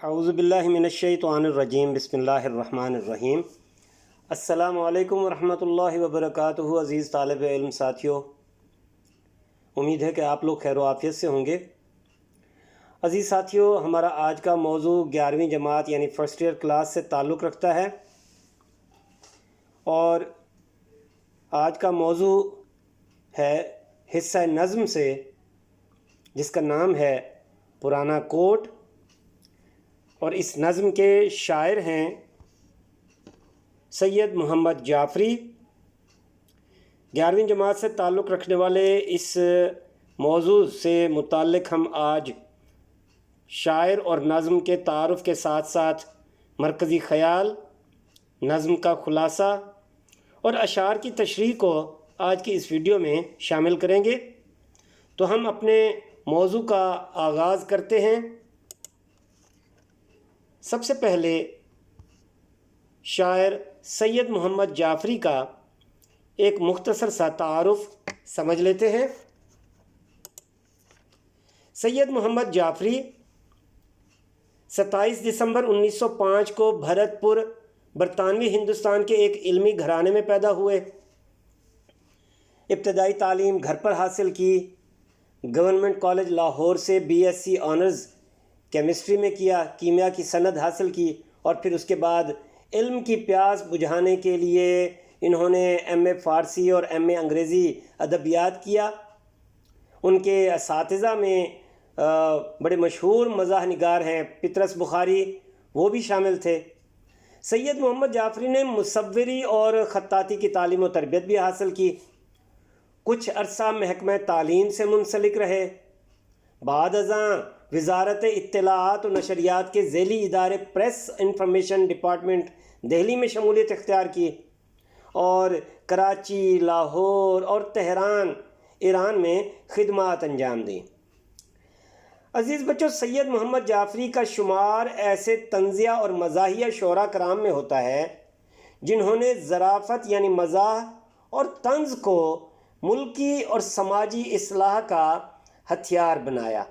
اعوذ باللہ من الشیطان الرجیم بسم اللہ الرحمن الرحیم۔ السلام علیکم ورحمۃ اللہ وبرکاتہ۔ عزیز طالب علم ساتھیوں، امید ہے کہ آپ لوگ خیر و عافیت سے ہوں گے۔ عزیز ساتھیوں، ہمارا آج کا موضوع 11ویں جماعت یعنی فرسٹ ایئر کلاس سے تعلق رکھتا ہے، اور آج کا موضوع ہے حصہ نظم سے، جس کا نام ہے پرانا کوٹ، اور اس نظم کے شاعر ہیں سید محمد جعفری۔ 11ویں جماعت سے تعلق رکھنے والے اس موضوع سے متعلق ہم آج شاعر اور نظم کے تعارف کے ساتھ ساتھ مرکزی خیال، نظم کا خلاصہ اور اشعار کی تشریح کو آج کی اس ویڈیو میں شامل کریں گے۔ تو ہم اپنے موضوع کا آغاز کرتے ہیں۔ سب سے پہلے شاعر سید محمد جعفری کا ایک مختصر سا تعارف سمجھ لیتے ہیں۔ سید محمد جعفری 27 دسمبر 1905 کو بھرت پور، برطانوی ہندوستان کے ایک علمی گھرانے میں پیدا ہوئے۔ ابتدائی تعلیم گھر پر حاصل کی۔ گورنمنٹ کالج لاہور سے BSc آنرز کیمسٹری میں کیا، کیمیا کی سند حاصل کی، اور پھر اس کے بعد علم کی پیاس بجھانے کے لیے انہوں نے MA فارسی اور MA انگریزی ادبیات کیا۔ ان کے اساتذہ میں بڑے مشہور مزاح نگار ہیں پطرس بخاری، وہ بھی شامل تھے۔ سید محمد جعفری نے مصوری اور خطاطی کی تعلیم و تربیت بھی حاصل کی۔ کچھ عرصہ محکمہ تعلیم سے منسلک رہے۔ بعد ازاں وزارت اطلاعات و نشریات کے ذیلی ادارے پریس انفارمیشن ڈپارٹمنٹ دہلی میں شمولیت اختیار کی، اور کراچی، لاہور اور تہران ایران میں خدمات انجام دیں۔ عزیز بچوں، سید محمد جعفری کا شمار ایسے طنزیہ اور مزاحیہ شعراء کرام میں ہوتا ہے جنہوں نے ظرافت یعنی مزاح اور طنز کو ملکی اور سماجی اصلاح کا ہتھیار بنایا۔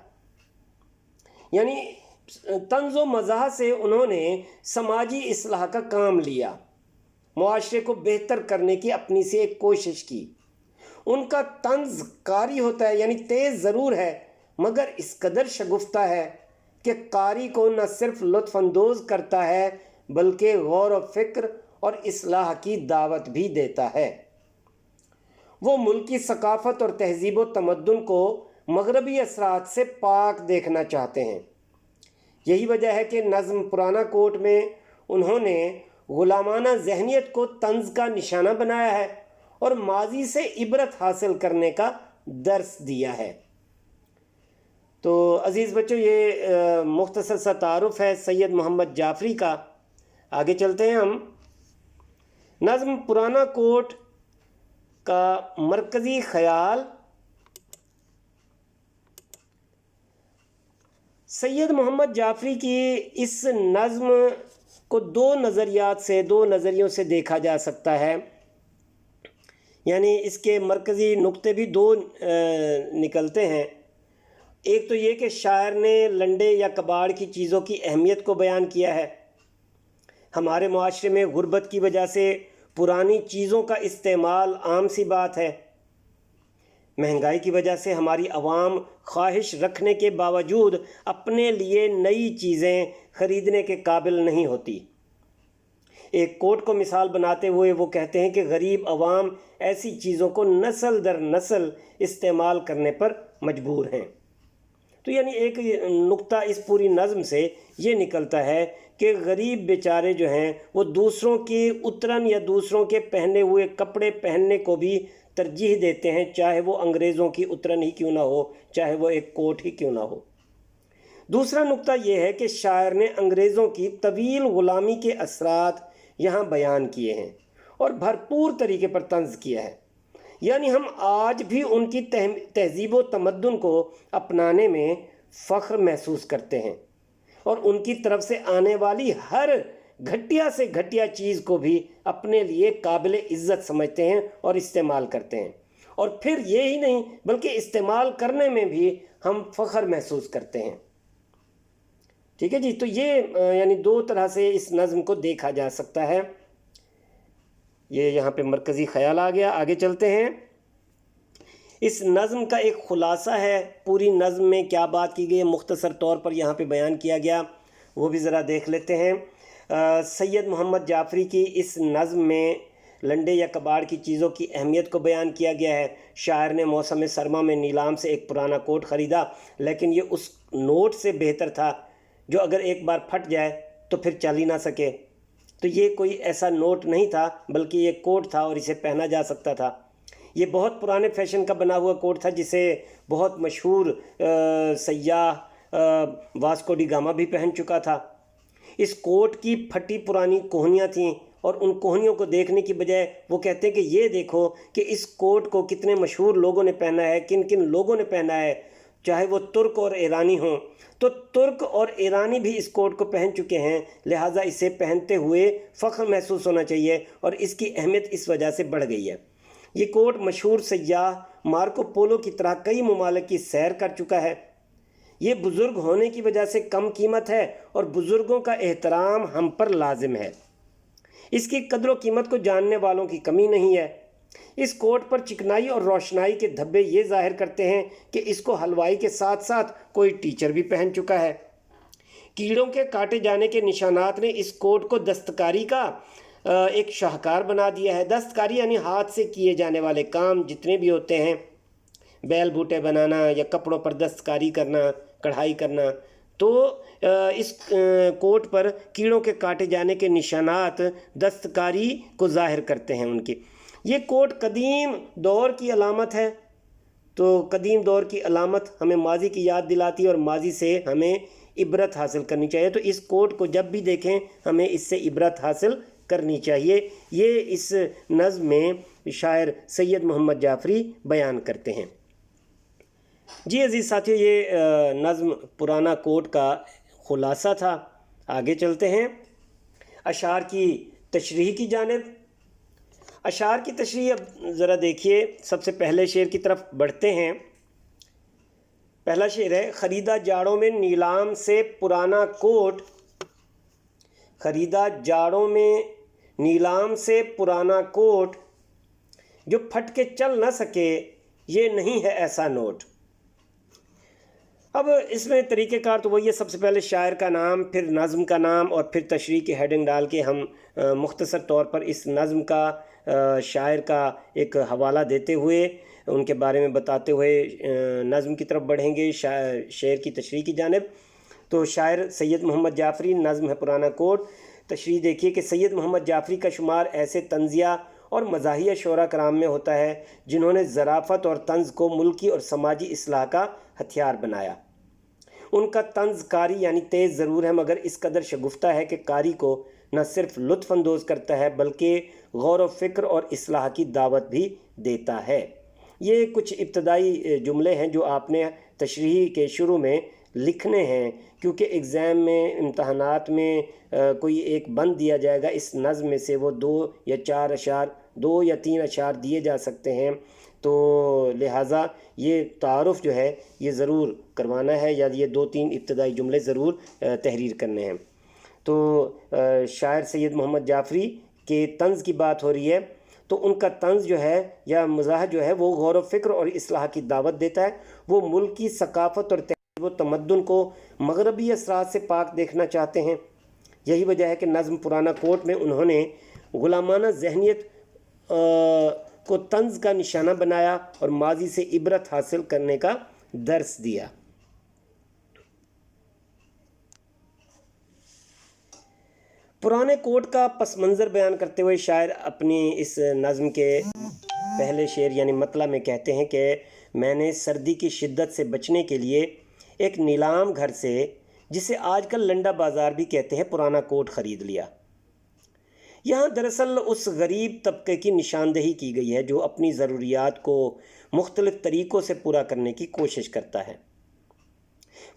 یعنی طنز و مزاح سے انہوں نے سماجی اصلاح کا کام لیا، معاشرے کو بہتر کرنے کی اپنی سے ایک کوشش کی۔ ان کا طنز کاری ہوتا ہے، یعنی تیز ضرور ہے مگر اس قدر شگفتہ ہے کہ قاری کو نہ صرف لطف اندوز کرتا ہے بلکہ غور و فکر اور اصلاح کی دعوت بھی دیتا ہے۔ وہ ملکی ثقافت اور تہذیب و تمدن کو مغربی اثرات سے پاک دیکھنا چاہتے ہیں۔ یہی وجہ ہے کہ نظم پرانا کوٹ میں انہوں نے غلامانہ ذہنیت کو طنز کا نشانہ بنایا ہے اور ماضی سے عبرت حاصل کرنے کا درس دیا ہے۔ تو عزیز بچوں، یہ مختصر سا تعارف ہے سید محمد جعفری کا۔ آگے چلتے ہیں ہم۔ نظم پرانا کوٹ کا مرکزی خیال۔ سید محمد جعفری کی اس نظم کو دو نظریوں سے دیکھا جا سکتا ہے، یعنی اس کے مرکزی نقطے بھی دو نکلتے ہیں۔ ایک تو یہ کہ شاعر نے لنڈے یا کباڑ کی چیزوں کی اہمیت کو بیان کیا ہے۔ ہمارے معاشرے میں غربت کی وجہ سے پرانی چیزوں کا استعمال عام سی بات ہے۔ مہنگائی کی وجہ سے ہماری عوام خواہش رکھنے کے باوجود اپنے لیے نئی چیزیں خریدنے کے قابل نہیں ہوتی۔ ایک کوٹ کو مثال بناتے ہوئے وہ کہتے ہیں کہ غریب عوام ایسی چیزوں کو نسل در نسل استعمال کرنے پر مجبور ہیں۔ تو یعنی ایک نقطہ اس پوری نظم سے یہ نکلتا ہے کہ غریب بیچارے جو ہیں وہ دوسروں کی اترن یا دوسروں کے پہنے ہوئے کپڑے پہننے کو بھی ترجیح دیتے ہیں، چاہے وہ انگریزوں کی اترن ہی کیوں نہ ہو، چاہے وہ ایک کوٹ ہی کیوں نہ ہو۔ دوسرا نقطہ یہ ہے کہ شاعر نے انگریزوں کی طویل غلامی کے اثرات یہاں بیان کیے ہیں اور بھرپور طریقے پر طنز کیا ہے۔ یعنی ہم آج بھی ان کی تہذیب و تمدن کو اپنانے میں فخر محسوس کرتے ہیں، اور ان کی طرف سے آنے والی ہر گھٹیا سے گھٹیا چیز کو بھی اپنے لیے قابل عزت سمجھتے ہیں اور استعمال کرتے ہیں، اور پھر یہی نہیں بلکہ استعمال کرنے میں بھی ہم فخر محسوس کرتے ہیں۔ ٹھیک ہے جی. تو یہ یعنی دو طرح سے اس نظم کو دیکھا جا سکتا ہے. یہ یہاں پہ مرکزی خیال آ گیا. آگے چلتے ہیں. اس نظم کا ایک خلاصہ ہے. پوری نظم میں کیا بات کی گئی ہے مختصر طور پر یہاں پہ بیان کیا گیا، وہ بھی ذرا دیکھ لیتے ہیں. سید محمد جعفری کی اس نظم میں لنڈے یا کباڑ کی چیزوں کی اہمیت کو بیان کیا گیا ہے. شاعر نے موسم سرما میں نیلام سے ایک پرانا کوٹ خریدا، لیکن یہ اس نوٹ سے بہتر تھا جو اگر ایک بار پھٹ جائے تو پھر چل ہی نہ سکے. تو یہ کوئی ایسا نوٹ نہیں تھا بلکہ یہ کوٹ تھا اور اسے پہنا جا سکتا تھا. یہ بہت پرانے فیشن کا بنا ہوا کوٹ تھا جسے بہت مشہور سیاح واسکو ڈی گاما بھی پہن چکا تھا. اس کوٹ کی پھٹی پرانی کوہنیاں تھیں اور ان کوہنیوں کو دیکھنے کی بجائے وہ کہتے ہیں کہ یہ دیکھو کہ اس کوٹ کو کتنے مشہور لوگوں نے پہنا ہے، کن کن لوگوں نے پہنا ہے، چاہے وہ ترک اور ایرانی ہوں. تو ترک اور ایرانی بھی اس کوٹ کو پہن چکے ہیں، لہٰذا اسے پہنتے ہوئے فخر محسوس ہونا چاہیے اور اس کی اہمیت اس وجہ سے بڑھ گئی ہے. یہ کوٹ مشہور سیاح مارکو پولو کی طرح کئی ممالک کی سیر کر چکا ہے. یہ بزرگ ہونے کی وجہ سے کم قیمت ہے اور بزرگوں کا احترام ہم پر لازم ہے. اس کی قدر و قیمت کو جاننے والوں کی کمی نہیں ہے. اس کوٹ پر چکنائی اور روشنائی کے دھبے یہ ظاہر کرتے ہیں کہ اس کو حلوائی کے ساتھ ساتھ کوئی ٹیچر بھی پہن چکا ہے. کیڑوں کے کاٹے جانے کے نشانات نے اس کوٹ کو دستکاری کا ایک شاہکار بنا دیا ہے. دستکاری یعنی ہاتھ سے کیے جانے والے کام جتنے بھی ہوتے ہیں، بیل بوٹے بنانا یا کپڑوں پر دستکاری کرنا، کڑھائی کرنا، تو اس کوٹ پر کیڑوں کے کاٹے جانے کے نشانات دستکاری کو ظاہر کرتے ہیں ان کی. یہ کوٹ قدیم دور کی علامت ہے. تو قدیم دور کی علامت ہمیں ماضی کی یاد دلاتی ہے اور ماضی سے ہمیں عبرت حاصل کرنی چاہیے. تو اس کوٹ کو جب بھی دیکھیں ہمیں اس سے عبرت حاصل کرنی چاہیے. یہ اس نظم میں شاعر سید محمد جعفری بیان کرتے ہیں. جی عزیز ساتھیو، یہ نظم پرانا کوٹ کا خلاصہ تھا. آگے چلتے ہیں اشعار کی تشریح کی جانب. اشعار کی تشریح اب ذرا دیکھیے. سب سے پہلے شعر کی طرف بڑھتے ہیں. پہلا شعر ہے: خریدا جاڑوں میں نیلام سے پرانا کوٹ، خریدا جاڑوں میں نیلام سے پرانا کوٹ، جو پھٹ کے چل نہ سکے یہ نہیں ہے ایسا نوٹ. اب اس میں طریقہ کار تو وہی ہے، سب سے پہلے شاعر کا نام، پھر نظم کا نام اور پھر تشریح کی ہیڈنگ ڈال کے ہم مختصر طور پر اس نظم کا شاعر کا ایک حوالہ دیتے ہوئے ان کے بارے میں بتاتے ہوئے نظم کی طرف بڑھیں گے، شعر کی تشریح کی جانب. تو شاعر سید محمد جعفری، نظم ہے پرانا کوٹ. تشریح دیکھیے کہ سید محمد جعفری کا شمار ایسے طنزیہ اور مزاحیہ شعراء کرام میں ہوتا ہے جنہوں نے ظرافت اور طنز کو ملکی اور سماجی اصلاح کا ہتھیار بنایا. ان کا طنز کاری یعنی تیز ضرور ہے مگر اس قدر شگفتہ ہے کہ قاری کو نہ صرف لطف اندوز کرتا ہے بلکہ غور و فکر اور اصلاح کی دعوت بھی دیتا ہے. یہ کچھ ابتدائی جملے ہیں جو آپ نے تشریح کے شروع میں لکھنے ہیں، کیونکہ ایگزام میں، امتحانات میں کوئی ایک بند دیا جائے گا. اس نظم میں سے وہ 2 یا 3 اشعار دیے جا سکتے ہیں، تو لہٰذا یہ تعارف جو ہے یہ ضرور کروانا ہے یا یہ 2-3 ابتدائی جملے ضرور تحریر کرنے ہیں. تو شاعر سید محمد جعفری کے طنز کی بات ہو رہی ہے، تو ان کا طنز جو ہے یا مزاح جو ہے وہ غور و فکر اور اصلاح کی دعوت دیتا ہے. وہ ملک کی ثقافت اور تہذیب و تمدن کو مغربی اثرات سے پاک دیکھنا چاہتے ہیں. یہی وجہ ہے کہ نظم پرانا کوٹ میں انہوں نے غلامانہ ذہنیت کو طنز کا نشانہ بنایا اور ماضی سے عبرت حاصل کرنے کا درس دیا. پرانے کوٹ کا پس منظر بیان کرتے ہوئے شاعر اپنی اس نظم کے پہلے شعر یعنی مطلع میں کہتے ہیں کہ میں نے سردی کی شدت سے بچنے کے لیے ایک نیلام گھر سے، جسے آج کل لنڈا بازار بھی کہتے ہیں، پرانا کوٹ خرید لیا. یہاں دراصل اس غریب طبقے کی نشاندہی کی گئی ہے جو اپنی ضروریات کو مختلف طریقوں سے پورا کرنے کی کوشش کرتا ہے.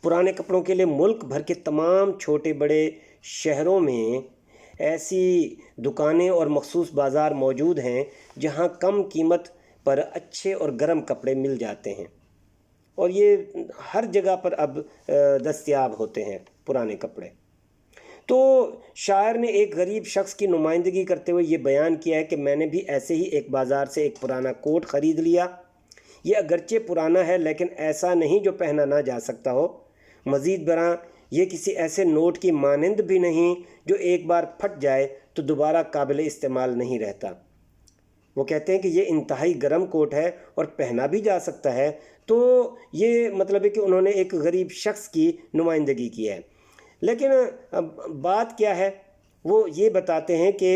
پرانے کپڑوں کے لیے ملک بھر کے تمام چھوٹے بڑے شہروں میں ایسی دکانیں اور مخصوص بازار موجود ہیں جہاں کم قیمت پر اچھے اور گرم کپڑے مل جاتے ہیں، اور یہ ہر جگہ پر اب دستیاب ہوتے ہیں. پرانے کپڑے۔ تو شاعر نے ایک غریب شخص کی نمائندگی کرتے ہوئے یہ بیان کیا ہے کہ میں نے بھی ایسے ہی ایک بازار سے ایک پرانا کوٹ خرید لیا، یہ اگرچہ پرانا ہے لیکن ایسا نہیں جو پہنا نہ جا سکتا ہو، مزید برآں یہ کسی ایسے نوٹ کی مانند بھی نہیں جو ایک بار پھٹ جائے تو دوبارہ قابل استعمال نہیں رہتا۔ وہ کہتے ہیں کہ یہ انتہائی گرم کوٹ ہے اور پہنا بھی جا سکتا ہے۔ تو یہ مطلب ہے کہ انہوں نے ایک غریب شخص کی نمائندگی کی ہے، لیکن بات کیا ہے وہ یہ بتاتے ہیں کہ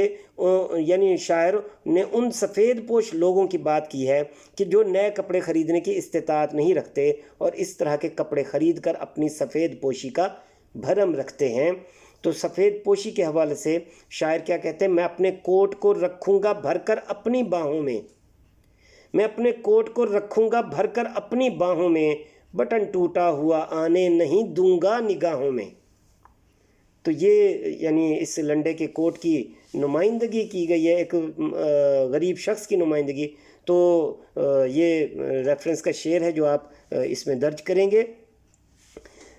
یعنی شاعر نے ان سفید پوش لوگوں کی بات کی ہے کہ جو نئے کپڑے خریدنے کی استطاعت نہیں رکھتے اور اس طرح کے کپڑے خرید کر اپنی سفید پوشی کا بھرم رکھتے ہیں۔ تو سفید پوشی کے حوالے سے شاعر کیا کہتے ہیں، میں اپنے کوٹ کو رکھوں گا بھر کر اپنی باہوں میں، میں اپنے کوٹ کو رکھوں گا بھر کر اپنی باہوں میں، بٹن ٹوٹا ہوا آنے نہیں دوں گا نگاہوں میں۔ تو یہ یعنی اس لنڈے کے کوٹ کی نمائندگی کی گئی ہے، ایک غریب شخص کی نمائندگی۔ تو یہ ریفرنس کا شعر ہے جو آپ اس میں درج کریں گے،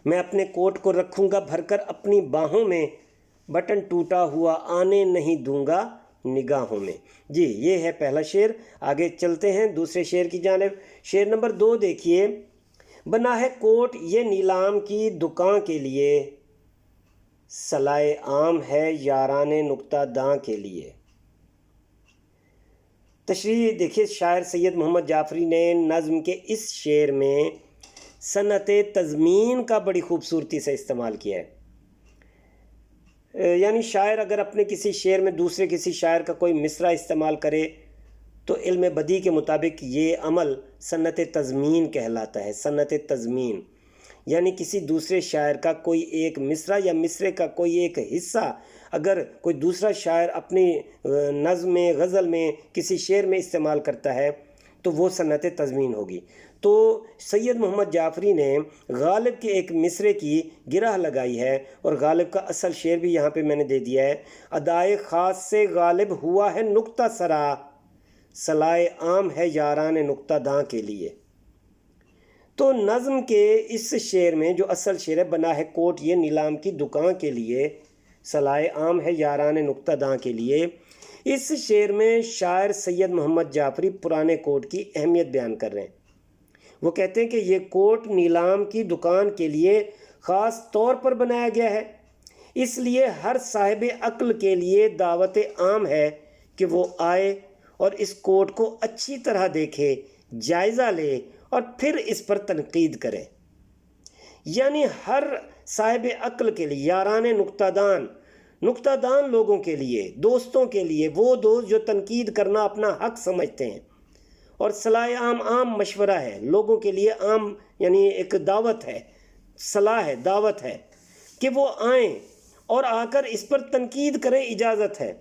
میں اپنے کوٹ کو رکھوں گا بھر کر اپنی باہوں میں، بٹن ٹوٹا ہوا آنے نہیں دوں گا نگاہوں میں۔ جی یہ ہے پہلا شعر۔ آگے چلتے ہیں دوسرے شعر کی جانب۔ شعر نمبر 2 دیکھیے، بنا ہے کوٹ یہ نیلام کی دکان کے لیے، صلائے عام ہے یاران نکتہ داں کے لیے۔ تشریح دیکھیے، شاعر سید محمد جعفری نے نظم کے اس شعر میں صنعت تضمین کا بڑی خوبصورتی سے استعمال کیا ہے۔ یعنی شاعر اگر اپنے کسی شعر میں دوسرے کسی شاعر کا کوئی مصرع استعمال کرے تو علم بدیع کے مطابق یہ عمل صنعت تضمین کہلاتا ہے۔ صنعت تضمین یعنی کسی دوسرے شاعر کا کوئی ایک مصرع یا مصرے کا کوئی ایک حصہ اگر کوئی دوسرا شاعر اپنی نظم میں، غزل میں، کسی شعر میں استعمال کرتا ہے تو وہ صنعت تضمین ہوگی۔ تو سید محمد جعفری نے غالب کے ایک مصرے کی گرہ لگائی ہے، اور غالب کا اصل شعر بھی یہاں پہ میں نے دے دیا ہے، ادائے خاص سے غالب ہوا ہے نکتہ سرا، صلائے عام ہے یاران نکتہ داں کے لیے۔ تو نظم کے اس شعر میں جو اصل شعر ہے، بنا ہے کوٹ یہ نیلام کی دکان کے لیے، صلائے عام ہے یاران نکتہ داں کے لیے، اس شعر میں شاعر سید محمد جعفری پرانے کوٹ کی اہمیت بیان کر رہے ہیں۔ وہ کہتے ہیں کہ یہ کوٹ نیلام کی دکان کے لیے خاص طور پر بنایا گیا ہے، اس لیے ہر صاحب عقل کے لیے دعوت عام ہے کہ وہ آئے اور اس کوٹ کو اچھی طرح دیکھے، جائزہ لے اور پھر اس پر تنقید کرے۔ یعنی ہر صاحب عقل کے لیے، یاران نکتہ دان لوگوں کے لیے، دوستوں کے لیے، وہ دوست جو تنقید کرنا اپنا حق سمجھتے ہیں، اور صلاح عام مشورہ ہے لوگوں کے لیے، عام یعنی ایک دعوت ہے، صلاح ہے، دعوت ہے کہ وہ آئیں اور آ کر اس پر تنقید کریں، اجازت ہے۔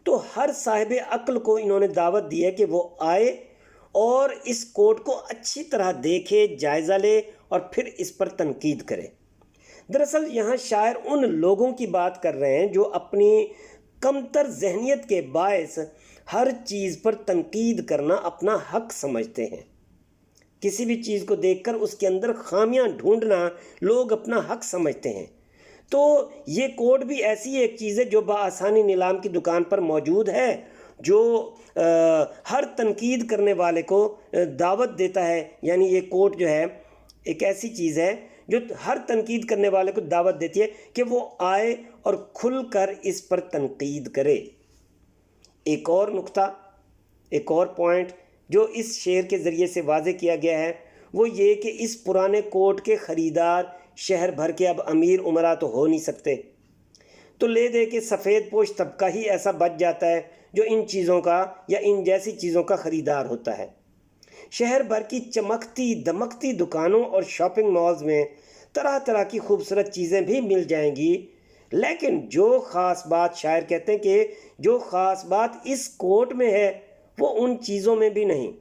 تو ہر صاحب عقل کو انہوں نے دعوت دی ہے کہ وہ آئے اور اس کوٹ کو اچھی طرح دیکھے، جائزہ لے اور پھر اس پر تنقید کرے۔ دراصل یہاں شاعر ان لوگوں کی بات کر رہے ہیں جو اپنی کمتر ذہنیت کے باعث ہر چیز پر تنقید کرنا اپنا حق سمجھتے ہیں۔ کسی بھی چیز کو دیکھ کر اس کے اندر خامیاں ڈھونڈنا لوگ اپنا حق سمجھتے ہیں۔ تو یہ کوٹ بھی ایسی ایک چیز ہے جو بآسانی نیلام کی دکان پر موجود ہے، جو ہر تنقید کرنے والے کو دعوت دیتا ہے۔ یعنی یہ کوٹ جو ہے ایک ایسی چیز ہے جو ہر تنقید کرنے والے کو دعوت دیتی ہے کہ وہ آئے اور کھل کر اس پر تنقید کرے۔ ایک اور نقطہ، ایک اور پوائنٹ جو اس شعر کے ذریعے سے واضح کیا گیا ہے وہ یہ کہ اس پرانے کوٹ کے خریدار شہر بھر کے اب امیر امراء تو ہو نہیں سکتے، تو لے دے کے سفید پوش طبقہ ہی ایسا بچ جاتا ہے جو ان چیزوں کا یا ان جیسی چیزوں کا خریدار ہوتا ہے۔ شہر بھر کی چمکتی دمکتی دکانوں اور شاپنگ مالز میں طرح طرح کی خوبصورت چیزیں بھی مل جائیں گی، لیکن جو خاص بات، شاعر کہتے ہیں کہ جو خاص بات اس کوٹ میں ہے وہ ان چیزوں میں بھی نہیں۔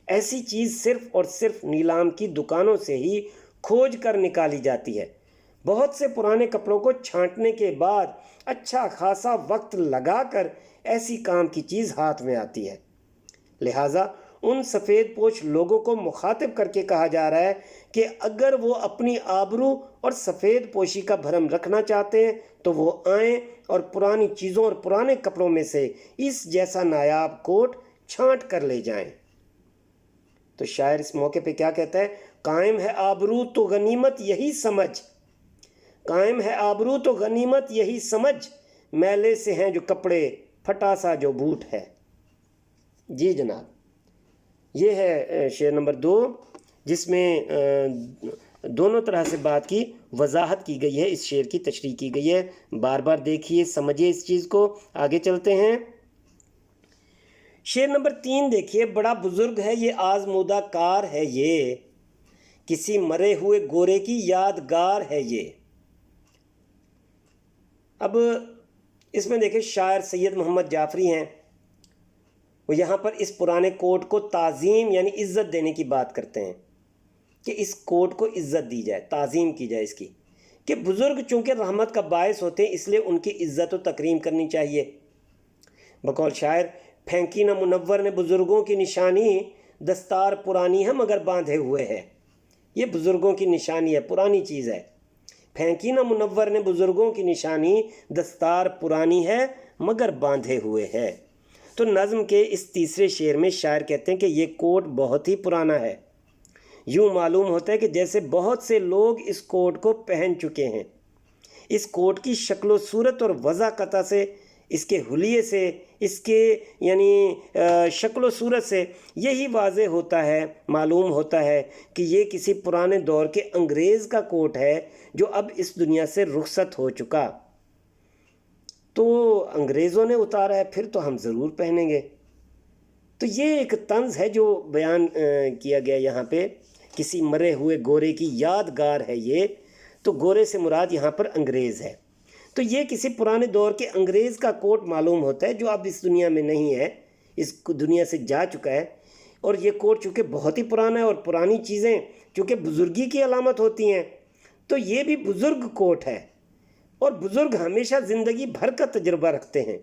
ایسی چیز صرف اور صرف نیلام کی دکانوں سے ہی کھوج کر نکالی جاتی ہے۔ بہت سے پرانے کپڑوں کو چھانٹنے کے بعد اچھا خاصا وقت لگا کر ایسی کام کی چیز ہاتھ میں آتی ہے، لہٰذا ان سفید پوش لوگوں کو مخاطب کر کے کہا جا رہا ہے کہ اگر وہ اپنی آبرو اور سفید پوشی کا بھرم رکھنا چاہتے ہیں تو وہ آئیں اور پرانی چیزوں اور پرانے کپڑوں میں سے اس جیسا نایاب کوٹ چھانٹ کر لے جائیں۔ تو شاعر اس موقع پہ کیا کہتا ہے؟ قائم ہے آبرو تو غنیمت یہی سمجھ، قائم ہے آبرو تو غنیمت یہی سمجھ، میلے سے ہیں جو کپڑے پھٹا سا جو بوٹ ہے۔ جی جناب، یہ ہے شعر نمبر 2، جس میں دونوں طرح سے بات کی وضاحت کی گئی ہے، اس شعر کی تشریح کی گئی ہے۔ بار بار دیکھیے، سمجھیے اس چیز کو۔ آگے چلتے ہیں۔ شعر نمبر 3 دیکھیے، بڑا بزرگ ہے یہ آزمودہ کار ہے یہ، کسی مرے ہوئے گورے کی یادگار ہے یہ۔ اب اس میں دیکھیں شاعر سید محمد جعفری ہیں، وہ یہاں پر اس پرانے کوٹ کو تعظیم یعنی عزت دینے کی بات کرتے ہیں کہ اس کوٹ کو عزت دی جائے، تعظیم کی جائے اس کی، کہ بزرگ چونکہ رحمت کا باعث ہوتے ہیں اس لیے ان کی عزت و تکریم کرنی چاہیے۔ بقول شاعر، پھینکی نہ منور نے بزرگوں کی نشانی، دستار پرانی ہے مگر باندھے ہوئے ہے۔ یہ بزرگوں کی نشانی ہے، پرانی چیز ہے۔ پھینکی نہ منور نے بزرگوں کی نشانی، دستار پرانی ہے مگر باندھے ہوئے ہے۔ تو نظم کے اس تیسرے شعر میں شاعر کہتے ہیں کہ یہ کوٹ بہت ہی پرانا ہے، یوں معلوم ہوتا ہے کہ جیسے بہت سے لوگ اس کوٹ کو پہن چکے ہیں۔ اس کوٹ کی شکل و صورت اور وضاحت سے، اس کے حلیے سے، اس کے یعنی شکل و صورت سے یہی واضح ہوتا ہے، معلوم ہوتا ہے کہ یہ کسی پرانے دور کے انگریز کا کوٹ ہے جو اب اس دنیا سے رخصت ہو چکا۔ تو انگریزوں نے اتارا ہے، پھر تو ہم ضرور پہنیں گے۔ تو یہ ایک طنز ہے جو بیان کیا گیا یہاں پہ، کسی مرے ہوئے گورے کی یادگار ہے یہ، تو گورے سے مراد یہاں پر انگریز ہے۔ تو یہ کسی پرانے دور کے انگریز کا کوٹ معلوم ہوتا ہے جو اب اس دنیا میں نہیں ہے، اس دنیا سے جا چکا ہے۔ اور یہ کوٹ چونکہ بہت ہی پرانا ہے اور پرانی چیزیں چونکہ بزرگی کی علامت ہوتی ہیں، تو یہ بھی بزرگ کوٹ ہے، اور بزرگ ہمیشہ زندگی بھر کا تجربہ رکھتے ہیں،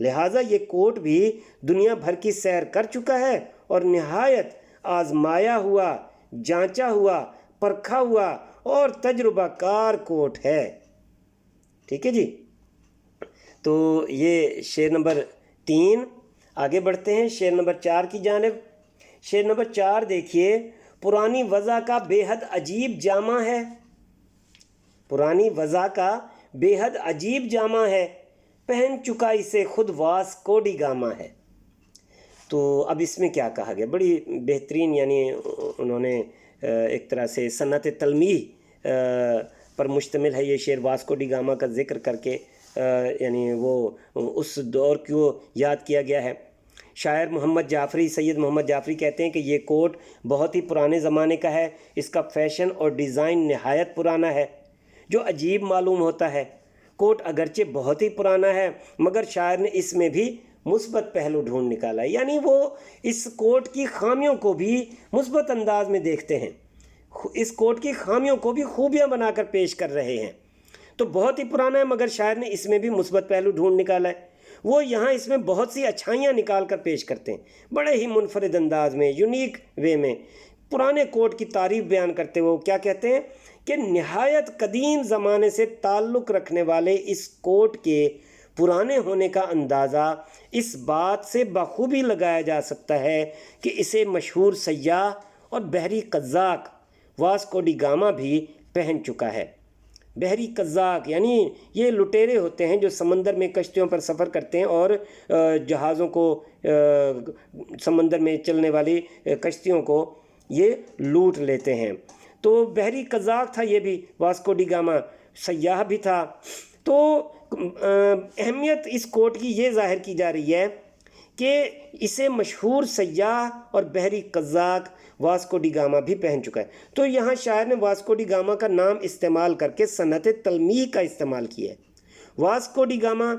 لہٰذا یہ کوٹ بھی دنیا بھر کی سیر کر چکا ہے اور نہایت آزمایا ہوا، جانچا ہوا، پرکھا ہوا اور تجربہ کار کوٹ ہے۔ ٹھیک ہے جی، تو یہ شعر نمبر 3۔ آگے بڑھتے ہیں شعر نمبر 4 کی جانب۔ شعر نمبر 4 دیکھیے، پرانی وضع کا بے حد عجیب جامہ ہے، پرانی وضع کا بے حد عجیب جامہ ہے، پہن چکا اسے خود واسکو ڈی گاما ہے۔ تو اب اس میں کیا کہا گیا؟ بڑی بہترین، یعنی انہوں نے ایک طرح سے صنعت تلمیح پر مشتمل ہے یہ شعر، واسکو ڈی گاما کا ذکر کر کے یعنی وہ اس دور کو یاد کیا گیا ہے۔ شاعر محمد جعفری، سید محمد جعفری کہتے ہیں کہ یہ کوٹ بہت ہی پرانے زمانے کا ہے، اس کا فیشن اور ڈیزائن نہایت پرانا ہے جو عجیب معلوم ہوتا ہے۔ کوٹ اگرچہ بہت ہی پرانا ہے مگر شاعر نے اس میں بھی مثبت پہلو ڈھونڈ نکالا ہے، یعنی وہ اس کوٹ کی خامیوں کو بھی مثبت انداز میں دیکھتے ہیں، اس کوٹ کی خامیوں کو بھی خوبیاں بنا کر پیش کر رہے ہیں۔ تو بہت ہی پرانا ہے مگر شاعر نے اس میں بھی مثبت پہلو ڈھونڈ نکالا ہے، وہ یہاں اس میں بہت سی اچھائیاں نکال کر پیش کرتے ہیں، بڑے ہی منفرد انداز میں، یونیک وے میں پرانے کوٹ کی تعریف بیان کرتے ہوئے وہ کیا کہتے ہیں کہ نہایت قدیم زمانے سے تعلق رکھنے والے اس کوٹ کے پرانے ہونے کا اندازہ اس بات سے بخوبی لگایا جا سکتا ہے کہ اسے مشہور سیاح اور بحری قزاق واسکو ڈی گاما بھی پہن چکا ہے۔ بحری قزاق یعنی یہ لٹیرے ہوتے ہیں جو سمندر میں کشتیوں پر سفر کرتے ہیں اور جہازوں کو، سمندر میں چلنے والی کشتیوں کو یہ لوٹ لیتے ہیں۔ تو بحری قزاق تھا یہ بھی، واسکو ڈی گاما سیاح بھی تھا۔ تو اہمیت اس کوٹ کی یہ ظاہر کی جا رہی ہے کہ اسے مشہور سیاح اور بحری قزاق واسکو ڈی گاما بھی پہن چکا ہے۔ تو یہاں شاعر نے واسکو ڈی گاما کا نام استعمال کر کے صنعت تلمیح کا استعمال کیا ہے۔ واسکو ڈی گاما،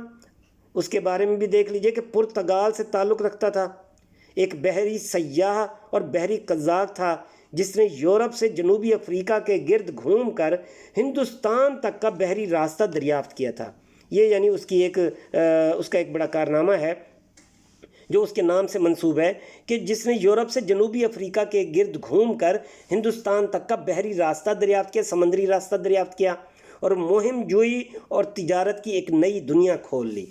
اس کے بارے میں بھی دیکھ لیجئے کہ پرتگال سے تعلق رکھتا تھا، ایک بحری سیاح اور بحری قزاق تھا جس نے یورپ سے جنوبی افریقہ کے گرد گھوم کر ہندوستان تک کا بحری راستہ دریافت کیا تھا۔ یہ یعنی اس کا ایک بڑا کارنامہ ہے جو اس کے نام سے منسوب ہے، کہ جس نے یورپ سے جنوبی افریقہ کے گرد گھوم کر ہندوستان تک کا بحری راستہ دریافت کیا، سمندری راستہ دریافت کیا اور مہم جوئی اور تجارت کی ایک نئی دنیا کھول لی۔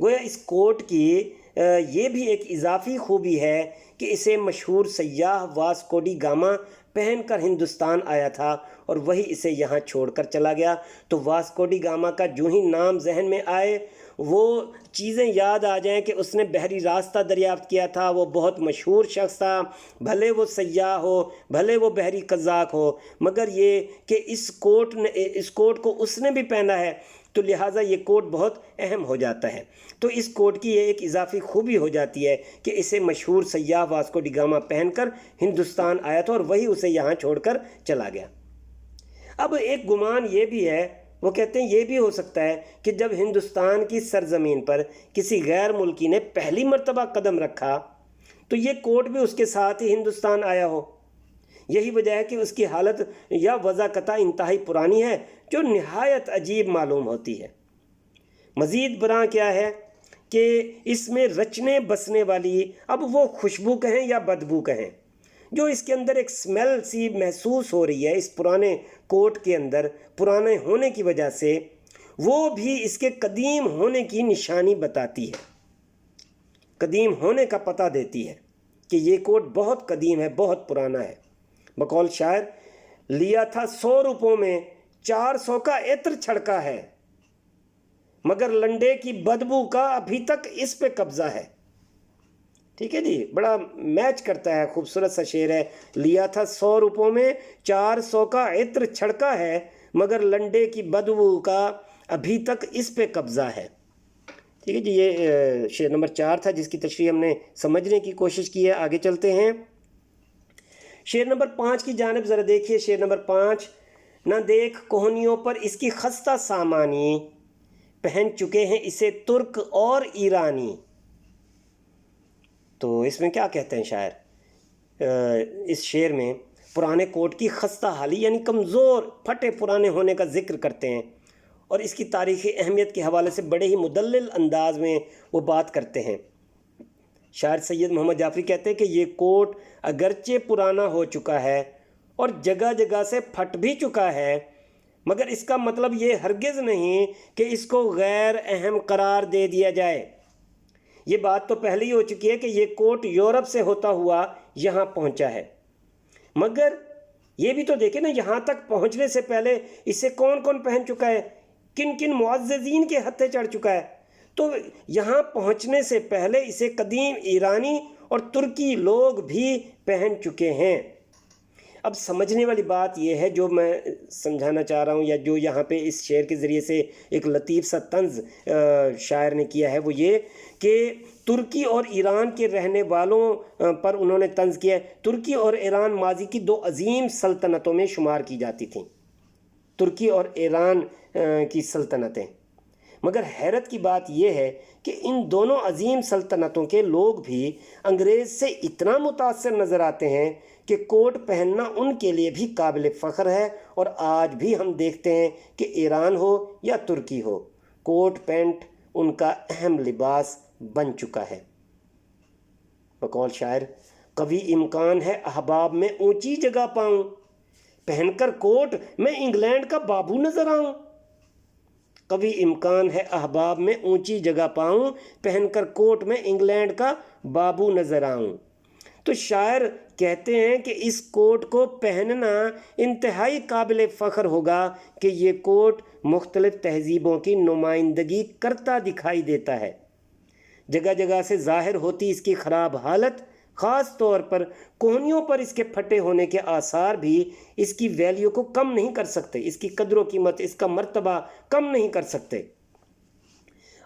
گویا اس کوٹ کی یہ بھی ایک اضافی خوبی ہے کہ اسے مشہور سیاح واسکو ڈی گاما پہن کر ہندوستان آیا تھا اور وہی اسے یہاں چھوڑ کر چلا گیا۔ تو واسکو ڈی گاما کا جو ہی نام ذہن میں آئے وہ چیزیں یاد آ جائیں کہ اس نے بحری راستہ دریافت کیا تھا، وہ بہت مشہور شخص تھا، بھلے وہ سیاح ہو، بھلے وہ بحری قزاق ہو، مگر یہ کہ اس کوٹ کو اس نے بھی پہنا ہے، تو لہٰذا یہ کوٹ بہت اہم ہو جاتا ہے۔ تو اس کوٹ کی یہ ایک اضافی خوبی ہو جاتی ہے کہ اسے مشہور سیاح واسکو ڈی گاما پہن کر ہندوستان آیا تھا اور وہی اسے یہاں چھوڑ کر چلا گیا۔ اب ایک گمان یہ بھی ہے، وہ کہتے ہیں یہ بھی ہو سکتا ہے کہ جب ہندوستان کی سرزمین پر کسی غیر ملکی نے پہلی مرتبہ قدم رکھا تو یہ کوٹ بھی اس کے ساتھ ہی ہندوستان آیا ہو۔ یہی وجہ ہے کہ اس کی حالت یا وضع قطع انتہائی پرانی ہے، جو نہایت عجیب معلوم ہوتی ہے۔ مزید برآں کیا ہے کہ اس میں رچنے بسنے والی، اب وہ خوشبو کہیں یا بدبو کہیں، جو اس کے اندر ایک سمیل سی محسوس ہو رہی ہے اس پرانے کوٹ کے اندر، پرانے ہونے کی وجہ سے، وہ بھی اس کے قدیم ہونے کی نشانی بتاتی ہے، قدیم ہونے کا پتہ دیتی ہے کہ یہ کوٹ بہت قدیم ہے، بہت پرانا ہے۔ بقول شاعر، لیا تھا 100 روپوں میں 400 کا عطر چھڑکا ہے، مگر لنڈے کی بدبو کا ابھی تک اس پہ قبضہ ہے۔ ٹھیک ہے جی، بڑا میچ کرتا ہے، خوبصورت سا شعر ہے۔ لیا تھا 100 روپوں میں 400 کا عطر چھڑکا ہے، مگر لنڈے کی بدبو کا ابھی تک اس پہ قبضہ ہے۔ ٹھیک ہے جی، یہ شعر نمبر 4 تھا جس کی تشریح ہم نے سمجھنے کی کوشش کی ہے۔ آگے چلتے ہیں شعر نمبر 5 کی جانب، ذرا دیکھیے شعر نمبر 5۔ نہ دیکھ کوہنیوں پر اس کی خستہ سامانی، پہن چکے ہیں اسے ترک اور ایرانی۔ تو اس میں کیا کہتے ہیں شاعر؟ اس شعر میں پرانے کوٹ کی خستہ حالی یعنی کمزور پھٹے پرانے ہونے کا ذکر کرتے ہیں اور اس کی تاریخی اہمیت کے حوالے سے بڑے ہی مدلل انداز میں وہ بات کرتے ہیں۔ شاعر سید محمد جعفری کہتے ہیں کہ یہ کوٹ اگرچہ پرانا ہو چکا ہے اور جگہ جگہ سے پھٹ بھی چکا ہے، مگر اس کا مطلب یہ ہرگز نہیں کہ اس کو غیر اہم قرار دے دیا جائے۔ یہ بات تو پہلے ہی ہو چکی ہے کہ یہ کوٹ یورپ سے ہوتا ہوا یہاں پہنچا ہے، مگر یہ بھی تو دیکھیں نا، یہاں تک پہنچنے سے پہلے اسے کون کون پہن چکا ہے، کن کن معززین کے ہتھے چڑھ چکا ہے۔ تو یہاں پہنچنے سے پہلے اسے قدیم ایرانی اور ترکی لوگ بھی پہن چکے ہیں۔ اب سمجھنے والی بات یہ ہے، جو میں سمجھانا چاہ رہا ہوں یا جو یہاں پہ اس شعر کے ذریعے سے ایک لطیف سا طنز شاعر نے کیا ہے، وہ یہ کہ ترکی اور ایران کے رہنے والوں پر انہوں نے طنز کیا ہے۔ ترکی اور ایران ماضی کی 2 عظیم سلطنتوں میں شمار کی جاتی تھیں، ترکی اور ایران کی سلطنتیں، مگر حیرت کی بات یہ ہے کہ ان دونوں عظیم سلطنتوں کے لوگ بھی انگریز سے اتنا متاثر نظر آتے ہیں کہ کوٹ پہننا ان کے لیے بھی قابل فخر ہے، اور آج بھی ہم دیکھتے ہیں کہ ایران ہو یا ترکی ہو، کوٹ پینٹ ان کا اہم لباس بن چکا ہے۔ بقول شاعر، کبھی امکان ہے احباب میں اونچی جگہ پاؤں، پہن کر کوٹ میں انگلینڈ کا بابو نظر آؤں۔ کبھی امکان ہے احباب میں اونچی جگہ پاؤں، پہن کر کوٹ میں انگلینڈ کا بابو نظر آؤں۔ تو شاعر کہتے ہیں کہ اس کوٹ کو پہننا انتہائی قابل فخر ہوگا کہ یہ کوٹ مختلف تہذیبوں کی نمائندگی کرتا دکھائی دیتا ہے۔ جگہ جگہ سے ظاہر ہوتی اس کی خراب حالت، خاص طور پر کوہنیوں پر اس کے پھٹے ہونے کے آثار بھی اس کی ویلیو کو کم نہیں کر سکتے، اس کی قدر و قیمت، اس کا مرتبہ کم نہیں کر سکتے۔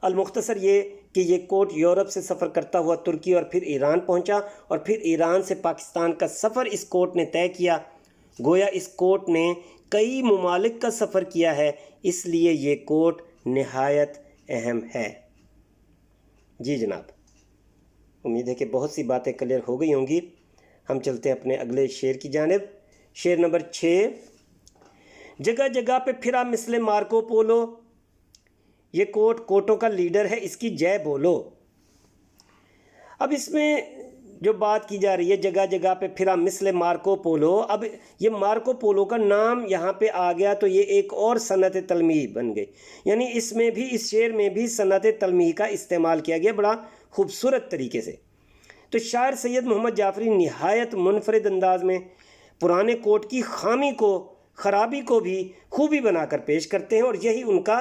المختصر یہ کہ یہ کوٹ یورپ سے سفر کرتا ہوا ترکی اور پھر ایران پہنچا، اور پھر ایران سے پاکستان کا سفر اس کوٹ نے طے کیا۔ گویا اس کوٹ نے کئی ممالک کا سفر کیا ہے، اس لیے یہ کوٹ نہایت اہم ہے۔ جی جناب، امید ہے کہ بہت سی باتیں کلیئر ہو گئی ہوں گی۔ ہم چلتے ہیں اپنے اگلے شعر کی جانب۔ شعر نمبر 6۔ جگہ جگہ پہ پھرا مثل مارکو پولو، یہ کوٹ کوٹوں کا لیڈر ہے، اس کی جے بولو۔ اب اس میں جو بات کی جا رہی ہے جگہ جگہ پہ پھرا مثل مارکو پولو، اب یہ مارکو پولو کا نام یہاں پہ آ گیا تو یہ ایک اور صنعت تلمیح بن گئی، یعنی اس میں بھی، اس شعر میں بھی صنعت تلمیح کا استعمال کیا گیا بڑا خوبصورت طریقے سے۔ تو شاعر سید محمد جعفری نہایت منفرد انداز میں پرانے کوٹ کی خامی کو، خرابی کو بھی خوبی بنا کر پیش کرتے ہیں، اور یہی ان کا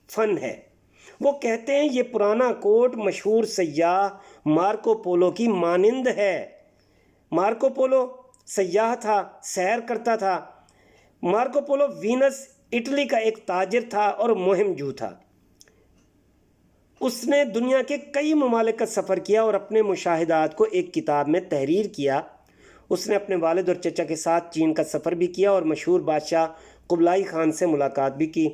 فن ہے۔ وہ کہتے ہیں یہ پرانا کوٹ مشہور سیاح مارکو پولو کی مانند ہے۔ مارکو پولو سیاح تھا، سیر کرتا تھا۔ مارکو پولو وینس اٹلی کا ایک تاجر تھا اور مہم جو تھا۔ اس نے دنیا کے کئی ممالک کا سفر کیا اور اپنے مشاہدات کو ایک کتاب میں تحریر کیا۔ اس نے اپنے والد اور چچا کے ساتھ چین کا سفر بھی کیا اور مشہور بادشاہ قبلائی خان سے ملاقات بھی کی۔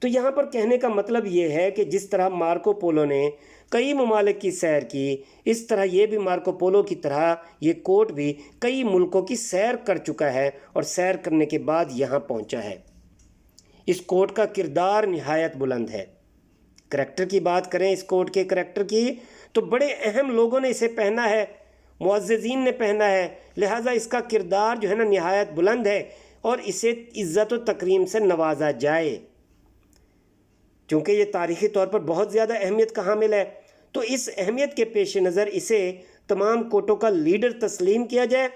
تو یہاں پر کہنے کا مطلب یہ ہے کہ جس طرح مارکو پولو نے کئی ممالک کی سیر کی، اس طرح یہ بھی مارکو پولو کی طرح یہ کوٹ بھی کئی ملکوں کی سیر کر چکا ہے اور سیر کرنے کے بعد یہاں پہنچا ہے۔ اس کوٹ کا کردار نہایت بلند ہے۔ کریکٹر کی بات کریں اس کوٹ کے کریکٹر کی، تو بڑے اہم لوگوں نے اسے پہنا ہے، معززین نے پہنا ہے، لہٰذا اس کا کردار جو ہے نا نہایت بلند ہے اور اسے عزت و تکریم سے نوازا جائے، چونکہ یہ تاریخی طور پر بہت زیادہ اہمیت کا حامل ہے۔ تو اس اہمیت کے پیش نظر اسے تمام کوٹوں کا لیڈر تسلیم کیا جائے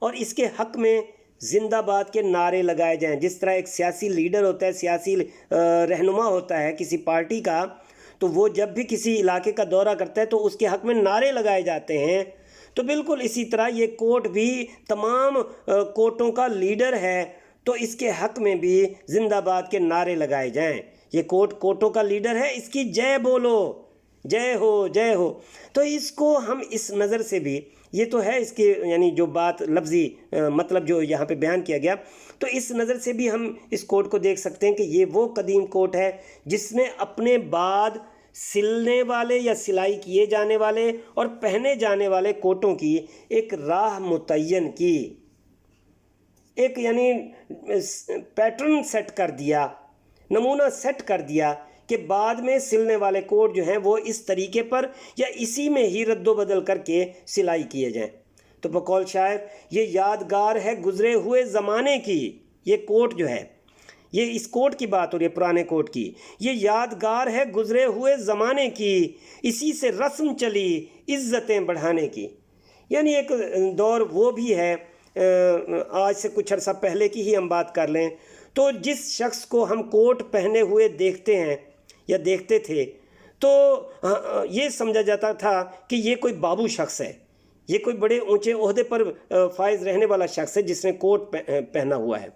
اور اس کے حق میں زندہ باد کے نعرے لگائے جائیں۔ جس طرح ایک سیاسی لیڈر ہوتا ہے، سیاسی رہنما ہوتا ہے کسی پارٹی کا، تو وہ جب بھی کسی علاقے کا دورہ کرتا ہے تو اس کے حق میں نعرے لگائے جاتے ہیں، تو بالکل اسی طرح یہ کوٹ بھی تمام کوٹوں کا لیڈر ہے، تو اس کے حق میں بھی زندہ باد کے نعرے لگائے جائیں۔ یہ کوٹ کوٹوں کا لیڈر ہے، اس کی جے بولو، جے ہو، جے ہو۔ تو اس کو ہم اس نظر سے بھی، یہ تو ہے اس کی یعنی جو بات لفظی مطلب جو یہاں پہ بیان کیا گیا، تو اس نظر سے بھی ہم اس کوٹ کو دیکھ سکتے ہیں کہ یہ وہ قدیم کوٹ ہے جس نے اپنے بعد سلنے والے یا سلائی کیے جانے والے اور پہنے جانے والے کوٹوں کی ایک راہ متعین کی، ایک یعنی پیٹرن سیٹ کر دیا، نمونہ سیٹ کر دیا کہ بعد میں سلنے والے کوٹ جو ہیں وہ اس طریقے پر یا اسی میں ہی رد و بدل کر کے سلائی کیے جائیں۔ تو بقول شاعر یہ یادگار ہے گزرے ہوئے زمانے کی، یہ کوٹ جو ہے، یہ اس کوٹ کی بات ہو رہی ہے پرانے کوٹ کی، یہ یادگار ہے گزرے ہوئے زمانے کی، اسی سے رسم چلی عزتیں بڑھانے کی۔ یعنی ایک دور وہ بھی ہے، آج سے کچھ عرصہ پہلے کی ہی ہم بات کر لیں تو جس شخص کو ہم کوٹ پہنے ہوئے دیکھتے ہیں یا دیکھتے تھے تو یہ سمجھا جاتا تھا کہ یہ کوئی بابو شخص ہے، یہ کوئی بڑے اونچے عہدے پر فائز رہنے والا شخص ہے جس نے کوٹ پہنا ہوا ہے۔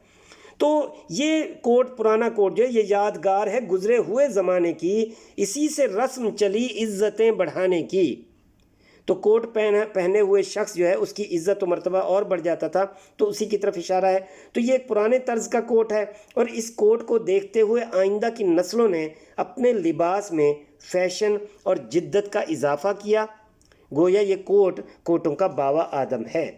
تو یہ کوٹ، پرانا کوٹ جو ہے، یہ یادگار ہے گزرے ہوئے زمانے کی، اسی سے رسم چلی عزتیں بڑھانے کی۔ تو کوٹ پہنے ہوئے شخص جو ہے اس کی عزت و مرتبہ اور بڑھ جاتا تھا، تو اسی کی طرف اشارہ ہے۔ تو یہ ایک پرانے طرز کا کوٹ ہے اور اس کوٹ کو دیکھتے ہوئے آئندہ کی نسلوں نے اپنے لباس میں فیشن اور جدت کا اضافہ کیا، گویا یہ کوٹ کوٹوں کا باوا آدم ہے۔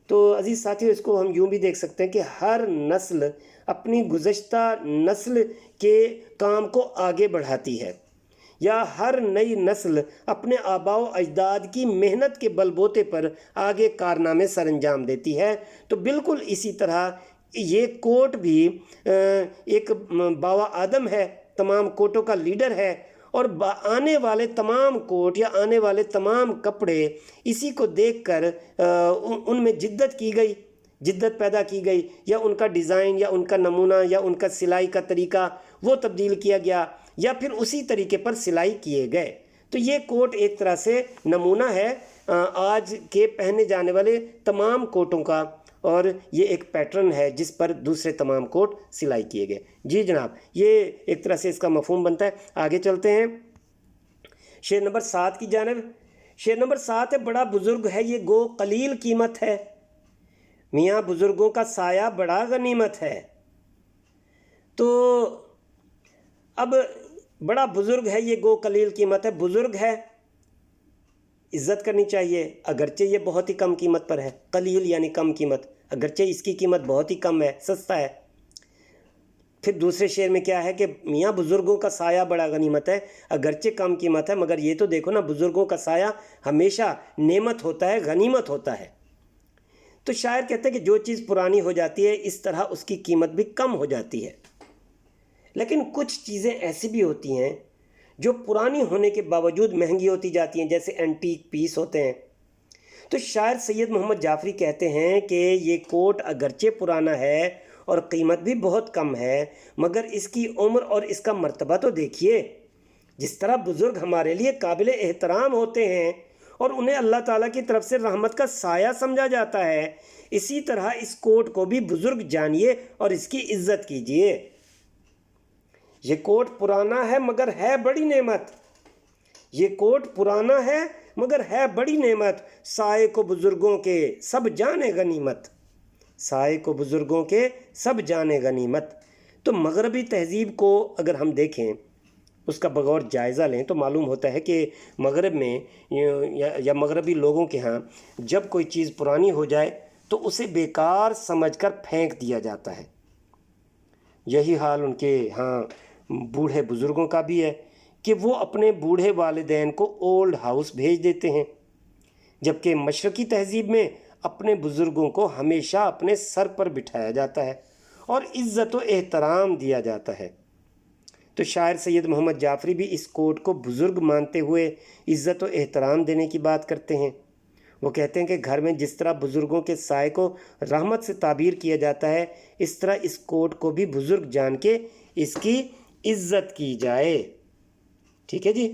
تو عزیز ساتھیو، اس کو ہم یوں بھی دیکھ سکتے ہیں کہ ہر نسل اپنی گزشتہ نسل کے کام کو آگے بڑھاتی ہے، یا ہر نئی نسل اپنے آباء و اجداد کی محنت کے بل بوتے پر آگے کارنامے سر انجام دیتی ہے۔ تو بالکل اسی طرح یہ کوٹ بھی ایک باوا آدم ہے، تمام کوٹوں کا لیڈر ہے، اور آنے والے تمام کوٹ یا آنے والے تمام کپڑے اسی کو دیکھ کر ان میں جدت کی گئی، جدت پیدا کی گئی، یا ان کا ڈیزائن یا ان کا نمونہ یا ان کا سلائی کا طریقہ وہ تبدیل کیا گیا، یا پھر اسی طریقے پر سلائی کیے گئے۔ تو یہ کوٹ ایک طرح سے نمونہ ہے آج کے پہنے جانے والے تمام کوٹوں کا، اور یہ ایک پیٹرن ہے جس پر دوسرے تمام کوٹ سلائی کیے گئے۔ جی جناب، یہ ایک طرح سے اس کا مفہوم بنتا ہے۔ آگے چلتے ہیں شعر نمبر 7 کی جانب۔ شعر نمبر 7 ہے، بڑا بزرگ ہے یہ گو قلیل قیمت ہے، میاں بزرگوں کا سایہ بڑا غنیمت ہے۔ تو اب بڑا بزرگ ہے یہ گو قلیل قیمت ہے، بزرگ ہے، عزت کرنی چاہیے، اگرچہ یہ بہت ہی کم قیمت پر ہے۔ قلیل یعنی کم قیمت، اگرچہ اس کی قیمت بہت ہی کم ہے، سستا ہے۔ پھر دوسرے شعر میں کیا ہے کہ میاں بزرگوں کا سایہ بڑا غنیمت ہے، اگرچہ کم قیمت ہے، مگر یہ تو دیکھو نا، بزرگوں کا سایہ ہمیشہ نعمت ہوتا ہے، غنیمت ہوتا ہے۔ تو شاعر کہتے ہیں کہ جو چیز پرانی ہو جاتی ہے اس طرح اس کی قیمت بھی کم ہو جاتی ہے، لیکن کچھ چیزیں ایسی بھی ہوتی ہیں جو پرانی ہونے کے باوجود مہنگی ہوتی جاتی ہیں، جیسے اینٹیک پیس ہوتے ہیں۔ تو شاعر سید محمد جعفری کہتے ہیں کہ یہ کوٹ اگرچہ پرانا ہے اور قیمت بھی بہت کم ہے، مگر اس کی عمر اور اس کا مرتبہ تو دیکھیے۔ جس طرح بزرگ ہمارے لیے قابل احترام ہوتے ہیں اور انہیں اللہ تعالیٰ کی طرف سے رحمت کا سایہ سمجھا جاتا ہے، اسی طرح اس کوٹ کو بھی بزرگ جانیے اور اس کی عزت کیجیے۔ یہ کوٹ پرانا ہے مگر ہے بڑی نعمت، یہ کوٹ پرانا ہے مگر ہے بڑی نعمت، سائے کو بزرگوں کے سب جانے غنیمت، سائے کو بزرگوں کے سب جانے غنیمت۔ تو مغربی تہذیب کو اگر ہم دیکھیں، اس کا بغور جائزہ لیں، تو معلوم ہوتا ہے کہ مغرب میں یا مغربی لوگوں کے ہاں جب کوئی چیز پرانی ہو جائے تو اسے بیکار سمجھ کر پھینک دیا جاتا ہے۔ یہی حال ان کے ہاں بوڑھے بزرگوں کا بھی ہے کہ وہ اپنے بوڑھے والدین کو اولڈ ہاؤس بھیج دیتے ہیں، جبکہ مشرقی تہذیب میں اپنے بزرگوں کو ہمیشہ اپنے سر پر بٹھایا جاتا ہے اور عزت و احترام دیا جاتا ہے۔ تو شاعر سید محمد جعفری بھی اس کوٹ کو بزرگ مانتے ہوئے عزت و احترام دینے کی بات کرتے ہیں۔ وہ کہتے ہیں کہ گھر میں جس طرح بزرگوں کے سائے کو رحمت سے تعبیر کیا جاتا ہے، اس طرح اس کوٹ کو بھی بزرگ جان کے اس کی عزت کی جائے۔ ٹھیک ہے جی،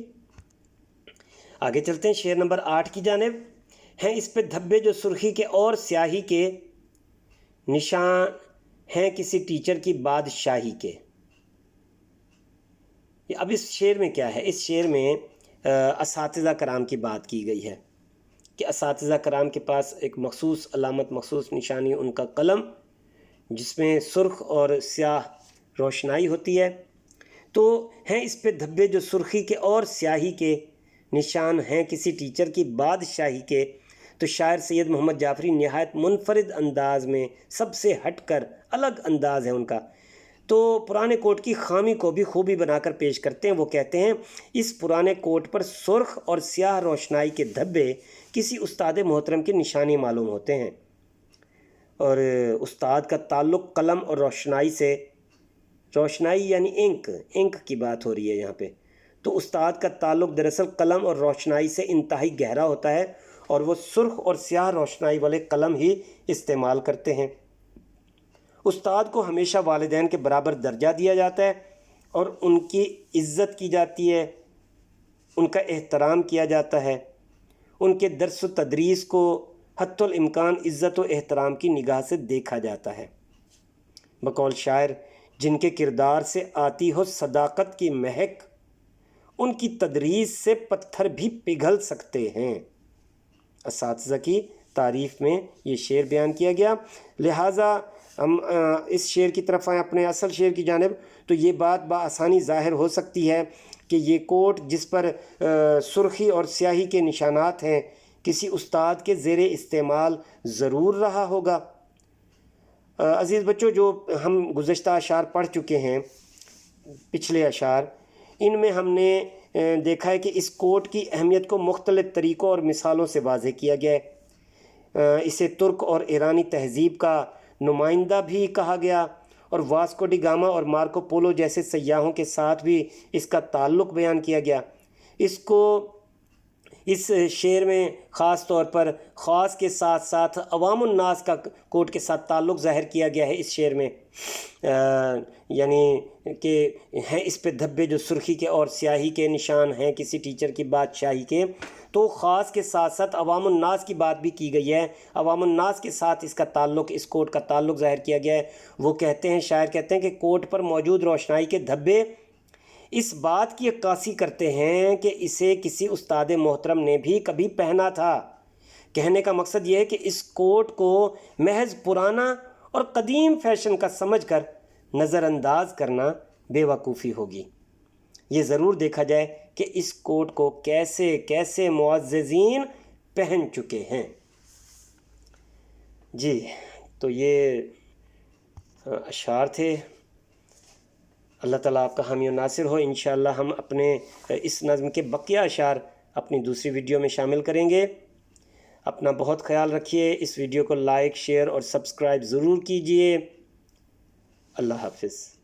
آگے چلتے ہیں شعر نمبر 8 کی جانب۔ ہیں اس پہ دھبے جو سرخی کے اور سیاہی کے، نشان ہیں کسی ٹیچر کی بادشاہی کے۔ اب اس شعر میں کیا ہے؟ اس شعر میں اساتذہ کرام کی بات کی گئی ہے کہ اساتذہ کرام کے پاس ایک مخصوص علامت، مخصوص نشانی، ان کا قلم جس میں سرخ اور سیاہ روشنائی ہوتی ہے۔ تو ہیں اس پہ دھبے جو سرخی کے اور سیاہی کے، نشان ہیں کسی ٹیچر کی بادشاہی کے۔ تو شاعر سید محمد جعفری نہایت منفرد انداز میں، سب سے ہٹ کر الگ انداز ہے ان کا، تو پرانے کوٹ کی خامی کو بھی خوبی بنا کر پیش کرتے ہیں۔ وہ کہتے ہیں اس پرانے کوٹ پر سرخ اور سیاہ روشنائی کے دھبے کسی استاد محترم کی نشانی معلوم ہوتے ہیں، اور استاد کا تعلق قلم اور روشنائی سے، روشنائی یعنی انک کی بات ہو رہی ہے یہاں پہ، تو استاد کا تعلق دراصل قلم اور روشنائی سے انتہائی گہرا ہوتا ہے، اور وہ سرخ اور سیاہ روشنائی والے قلم ہی استعمال کرتے ہیں۔ استاد کو ہمیشہ والدین کے برابر درجہ دیا جاتا ہے اور ان کی عزت کی جاتی ہے، ان کا احترام کیا جاتا ہے، ان کے درس و تدریس کو حتی الامکان عزت و احترام کی نگاہ سے دیکھا جاتا ہے۔ بقول شاعر، جن کے کردار سے آتی ہو صداقت کی مہک، ان کی تدریس سے پتھر بھی پگھل سکتے ہیں۔ اساتذہ کی تعریف میں یہ شعر بیان کیا گیا۔ لہٰذا ہم اس شعر کی طرف آئیں، اپنے اصل شعر کی جانب، تو یہ بات بآسانی ظاہر ہو سکتی ہے کہ یہ کوٹ جس پر سرخی اور سیاہی کے نشانات ہیں کسی استاد کے زیر استعمال ضرور رہا ہوگا۔ عزیز بچوں، جو ہم گزشتہ اشعار پڑھ چکے ہیں، پچھلے اشعار، ان میں ہم نے دیکھا ہے کہ اس کوٹ کی اہمیت کو مختلف طریقوں اور مثالوں سے واضح کیا گیا ہے۔ اسے ترک اور ایرانی تہذیب کا نمائندہ بھی کہا گیا، اور واسکو ڈی گاما اور مارکو پولو جیسے سیاحوں کے ساتھ بھی اس کا تعلق بیان کیا گیا۔ اس کو اس شعر میں خاص طور پر خاص کے ساتھ ساتھ عوام الناس کا کوٹ کے ساتھ تعلق ظاہر کیا گیا ہے اس شعر میں، یعنی کہ ہیں اس پہ دھبے جو سرخی کے اور سیاہی کے، نشان ہیں کسی ٹیچر کی بادشاہی کے، تو خاص کے ساتھ ساتھ عوام الناس کی بات بھی کی گئی ہے، عوام الناس کے ساتھ اس کا تعلق، اس کوٹ کا تعلق ظاہر کیا گیا ہے۔ وہ کہتے ہیں، شاعر کہتے ہیں کہ کوٹ پر موجود روشنائی کے دھبے اس بات کی عکاسی کرتے ہیں کہ اسے کسی استاد محترم نے بھی کبھی پہنا تھا۔ کہنے کا مقصد یہ ہے کہ اس کوٹ کو محض پرانا اور قدیم فیشن کا سمجھ کر نظر انداز کرنا بے وقوفی ہوگی۔ یہ ضرور دیکھا جائے کہ اس کوٹ کو کیسے کیسے معززین پہن چکے ہیں۔ جی، تو یہ اشعار تھے اللہ تعالیٰ آپ کا حامی و ناصر ہو۔ انشاءاللہ ہم اپنے اس نظم کے بقیہ اشعار اپنی دوسری ویڈیو میں شامل کریں گے۔ اپنا بہت خیال رکھیے، اس ویڈیو کو لائک، شیئر اور سبسکرائب ضرور کیجیے۔ اللہ حافظ۔